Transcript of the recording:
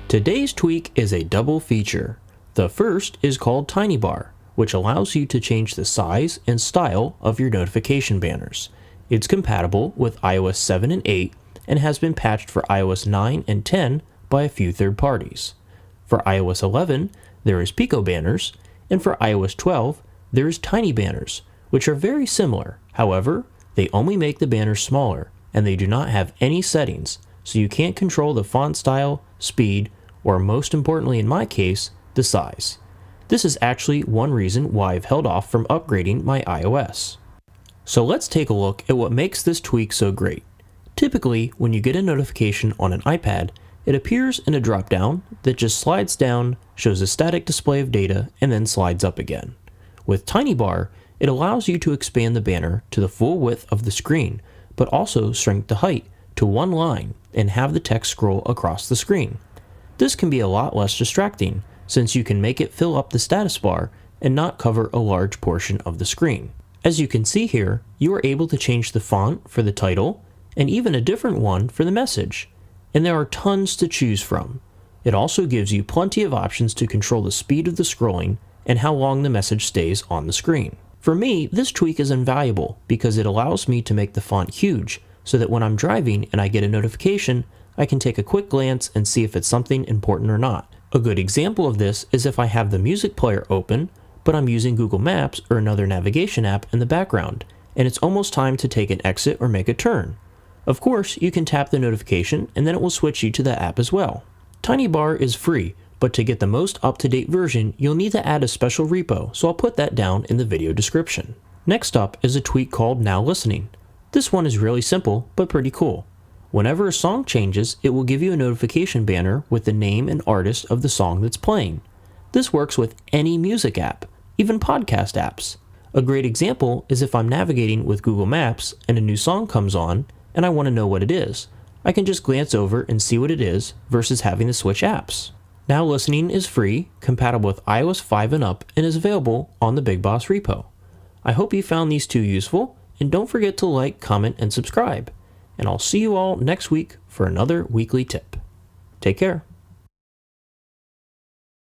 Today's tweak is a double feature. The first is called TinyBar, which allows you to change the size and style of your notification banners. It's compatible with iOS 7 and 8 and has been patched for iOS 9 and 10 by a few third parties. For iOS 11, there is Pico banners, and for iOS 12, there is Tiny banners, which are very similar. However, they only make the banners smaller, and they do not have any settings, so you can't control the font style, speed, or most importantly in my case, the size. This is actually one reason why I've held off from upgrading my iOS. So let's take a look at what makes this tweak so great. Typically, when you get a notification on an iPad, it appears in a drop-down that just slides down, shows a static display of data, and then slides up again. With TinyBar, it allows you to expand the banner to the full width of the screen, but also shrink the height to one line and have the text scroll across the screen. This can be a lot less distracting, since you can make it fill up the status bar and not cover a large portion of the screen. As you can see here, you are able to change the font for the title, and even a different one for the message. And there are tons to choose from. It also gives you plenty of options to control the speed of the scrolling and how long the message stays on the screen. For me, this tweak is invaluable because it allows me to make the font huge so that when I'm driving and I get a notification, I can take a quick glance and see if it's something important or not. A good example of this is if I have the music player open, but I'm using Google Maps or another navigation app in the background, and it's almost time to take an exit or make a turn. Of course, you can tap the notification and then it will switch you to the app as well. TinyBar is free, but to get the most up-to-date version, you'll need to add a special repo, so I'll put that down in the video description. Next up is a tweak called Now Listening. This one is really simple, but pretty cool. Whenever a song changes, it will give you a notification banner with the name and artist of the song that's playing. This works with any music app, even podcast apps. A great example is if I'm navigating with Google Maps and a new song comes on and I want to know what it is. I can just glance over and see what it is versus having to switch apps. Now Listening is free, compatible with iOS 5 and up, and is available on the Big Boss repo. I hope you found these two useful, and don't forget to like, comment, and subscribe. And I'll see you all next week for another weekly tip. Take care.